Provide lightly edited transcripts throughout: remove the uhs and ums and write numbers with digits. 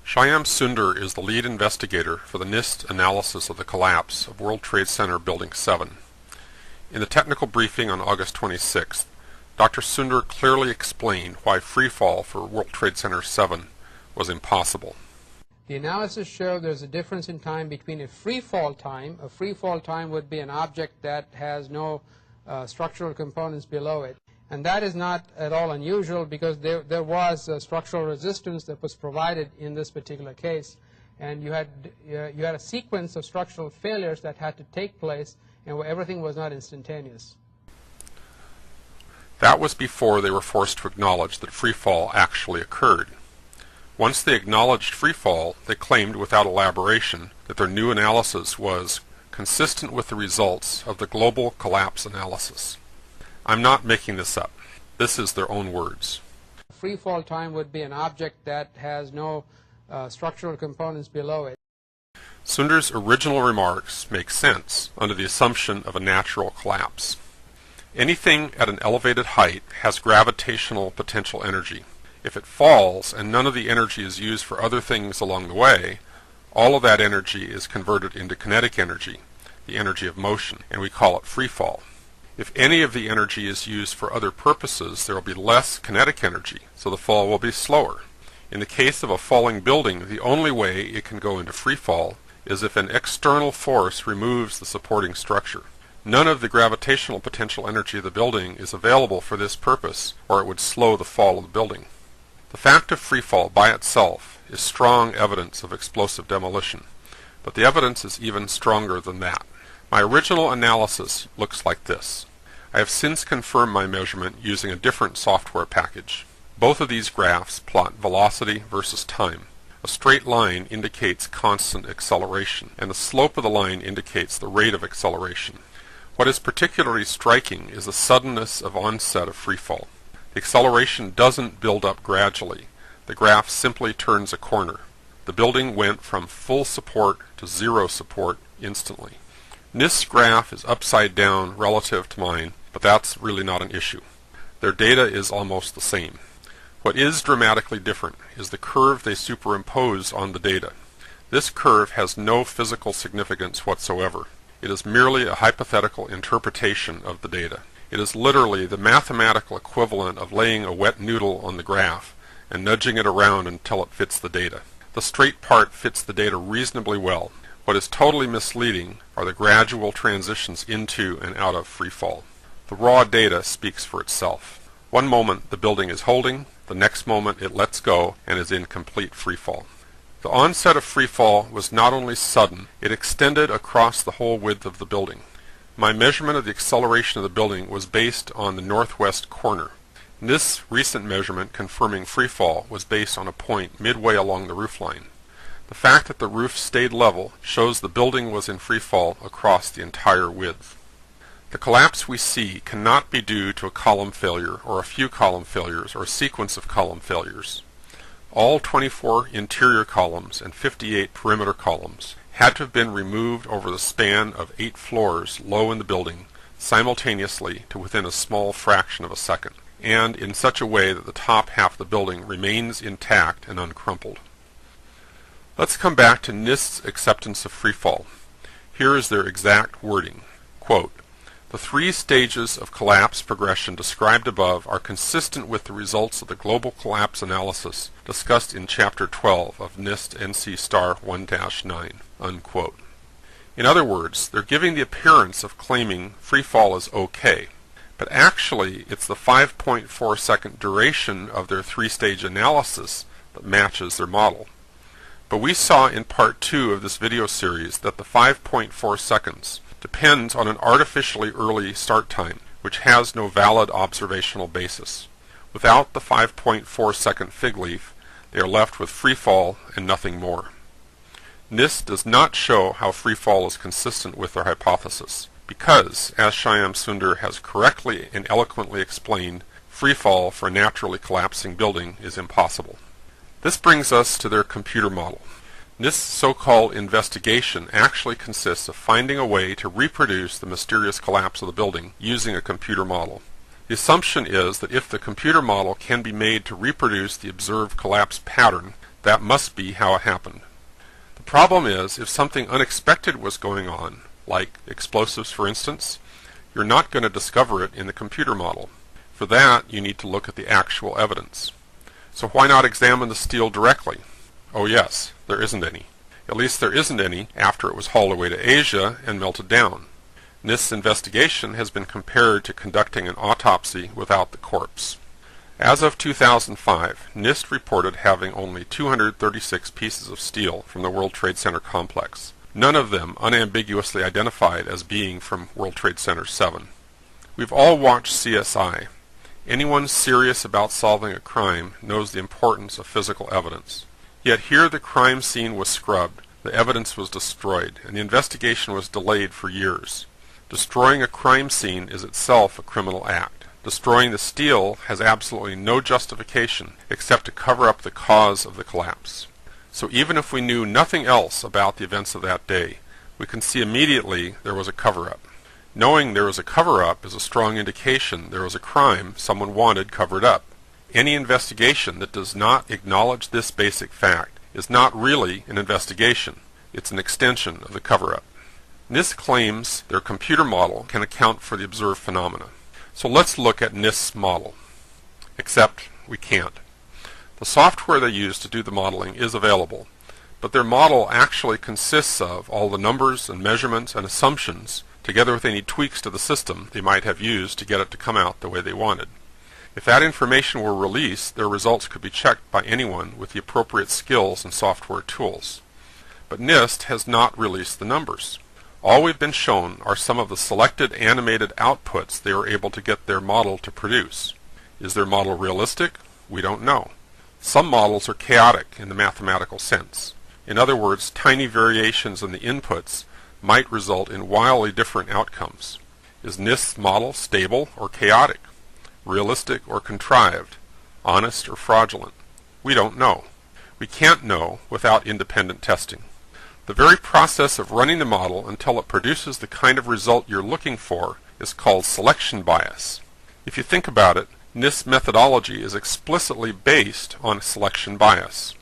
Shyam Sunder is the lead investigator for the NIST analysis of the collapse of World Trade Center Building 7. In the technical briefing on August 26th, Dr. Sunder clearly explained why freefall for World Trade Center 7 was impossible. The analysis showed there's a difference in time between a freefall time. A freefall time would be an object that has no structural components below it. And that is not at all unusual because there was structural resistance that was provided in this particular case. And you had a sequence of structural failures that had to take place, and where everything was not instantaneous. That was before they were forced to acknowledge that freefall actually occurred. Once they acknowledged freefall, they claimed without elaboration that their new analysis was consistent with the results of the global collapse analysis. I'm not making this up. This is their own words. Freefall time would be an object that has no structural components below it. Sunder's original remarks make sense under the assumption of a natural collapse. Anything at an elevated height has gravitational potential energy. If it falls and none of the energy is used for other things along the way, all of that energy is converted into kinetic energy, the energy of motion, and we call it freefall. If any of the energy is used for other purposes, there will be less kinetic energy, so the fall will be slower. In the case of a falling building, the only way it can go into freefall is if an external force removes the supporting structure. None of the gravitational potential energy of the building is available for this purpose, or it would slow the fall of the building. The fact of freefall by itself is strong evidence of explosive demolition, but the evidence is even stronger than that. My original analysis looks like this. I have since confirmed my measurement using a different software package. Both of these graphs plot velocity versus time. A straight line indicates constant acceleration, and the slope of the line indicates the rate of acceleration. What is particularly striking is the suddenness of onset of freefall. The acceleration doesn't build up gradually. The graph simply turns a corner. The building went from full support to zero support instantly. NIST's graph is upside down relative to mine, but that's really not an issue. Their data is almost the same. What is dramatically different is the curve they superimpose on the data. This curve has no physical significance whatsoever. It is merely a hypothetical interpretation of the data. It is literally the mathematical equivalent of laying a wet noodle on the graph and nudging it around until it fits the data. The straight part fits the data reasonably well. What is totally misleading are the gradual transitions into and out of freefall. The raw data speaks for itself. One moment the building is holding, the next moment it lets go and is in complete freefall. The onset of freefall was not only sudden, it extended across the whole width of the building. My measurement of the acceleration of the building was based on the northwest corner. This recent measurement confirming freefall was based on a point midway along the roofline. The fact that the roof stayed level shows the building was in freefall across the entire width. The collapse we see cannot be due to a column failure or a few column failures or a sequence of column failures. All 24 interior columns and 58 perimeter columns had to have been removed over the span of 8 floors low in the building simultaneously to within a small fraction of a second, and in such a way that the top half of the building remains intact and uncrumpled. Let's come back to NIST's acceptance of freefall. Here is their exact wording. Quote, "The 3 stages of collapse progression described above are consistent with the results of the global collapse analysis discussed in Chapter 12 of NIST NC Star 1-9, unquote. In other words, they're giving the appearance of claiming freefall is okay, but actually it's the 5.4 second duration of their 3-stage analysis that matches their model. But we saw in part 2 of this video series that the 5.4 seconds depends on an artificially early start time, which has no valid observational basis. Without the 5.4 second fig leaf, they are left with freefall and nothing more. NIST does not show how freefall is consistent with their hypothesis, because, as Shyam Sunder has correctly and eloquently explained, freefall for a naturally collapsing building is impossible. This brings us to their computer model. NIST's so-called investigation actually consists of finding a way to reproduce the mysterious collapse of the building using a computer model. The assumption is that if the computer model can be made to reproduce the observed collapse pattern, That must be how it happened. The problem is, if something unexpected was going on, like explosives for instance, you're not going to discover it in the computer model. For that, you need to look at the actual evidence. So why not examine the steel directly? Oh yes, there isn't any. At least there isn't any after it was hauled away to Asia and melted down. NIST's investigation has been compared to conducting an autopsy without the corpse. As of 2005, NIST reported having only 236 pieces of steel from the World Trade Center complex, none of them unambiguously identified as being from World Trade Center 7. We've all watched CSI. Anyone serious about solving a crime knows the importance of physical evidence. Yet here the crime scene was scrubbed, the evidence was destroyed, and the investigation was delayed for years. Destroying a crime scene is itself a criminal act. Destroying the steel has absolutely no justification except to cover up the cause of the collapse. So even if we knew nothing else about the events of that day, we can see immediately there was a cover-up. Knowing there was a cover-up is a strong indication there was a crime someone wanted covered up. Any investigation that does not acknowledge this basic fact is not really an investigation. It's an extension of the cover-up. NIST claims their computer model can account for the observed phenomena. So let's look at NIST's model. Except we can't. The software they use to do the modeling is available, but their model actually consists of all the numbers and measurements and assumptions, together with any tweaks to the system they might have used to get it to come out the way they wanted. If that information were released, their results could be checked by anyone with the appropriate skills and software tools. But NIST has not released the numbers. All we've been shown are some of the selected animated outputs they were able to get their model to produce. Is their model realistic? We don't know. Some models are chaotic in the mathematical sense. In other words, tiny variations in the inputs might result in wildly different outcomes. Is NIST's model stable or chaotic? Realistic or contrived? Honest or fraudulent? We don't know. We can't know without independent testing. The very process of running the model until it produces the kind of result you're looking for is called selection bias. If you think about it, NIST's methodology is explicitly based on selection bias.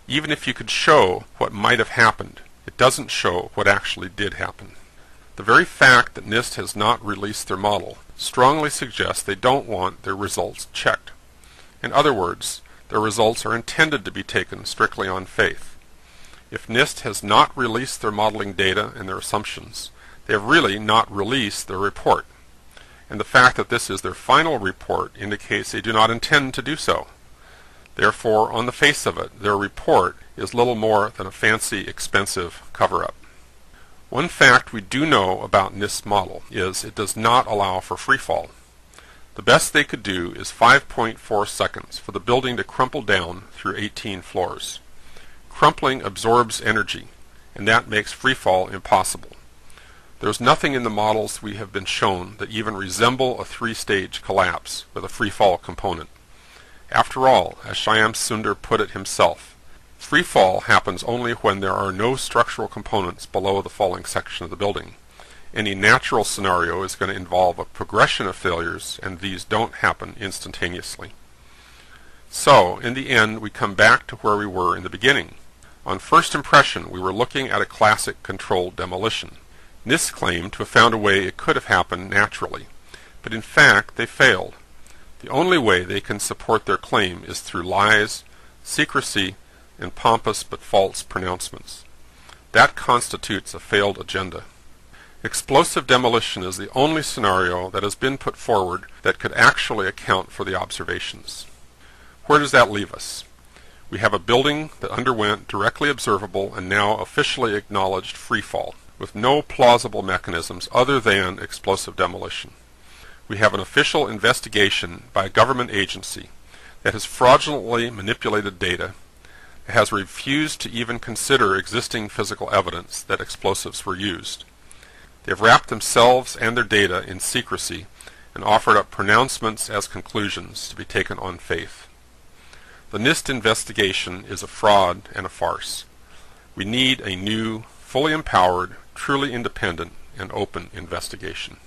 Even if you could show what might have happened, it doesn't show what actually did happen. The very fact that NIST has not released their model strongly suggests they don't want their results checked. In other words, their results are intended to be taken strictly on faith. If NIST has not released their modeling data and their assumptions, they have really not released their report. And the fact that this is their final report indicates they do not intend to do so. Therefore, on the face of it, their report is little more than a fancy, expensive cover-up. One fact we do know about NIST's model is it does not allow for freefall. The best they could do is 5.4 seconds for the building to crumple down through 18 floors. Crumpling absorbs energy, and that makes freefall impossible. There's nothing in the models we have been shown that even resemble a three-stage collapse with a freefall component. After all, as Shyam Sundar put it himself, freefall happens only when there are no structural components below the falling section of the building. Any natural scenario is going to involve a progression of failures, and these don't happen instantaneously. So, in the end, we come back to where we were in the beginning. On first impression, we were looking at a classic controlled demolition. NIST claimed to have found a way it could have happened naturally, but in fact they failed. The only way they can support their claim is through lies, secrecy, and pompous but false pronouncements. That constitutes a failed agenda. Explosive demolition is the only scenario that has been put forward that could actually account for the observations. Where does that leave us? We have a building that underwent directly observable and now officially acknowledged freefall, with no plausible mechanisms other than explosive demolition. We have an official investigation by a government agency that has fraudulently manipulated data, that has refused to even consider existing physical evidence that explosives were used. They have wrapped themselves and their data in secrecy and offered up pronouncements as conclusions to be taken on faith. The NIST investigation is a fraud and a farce. We need a new, fully empowered, truly independent, and open investigation.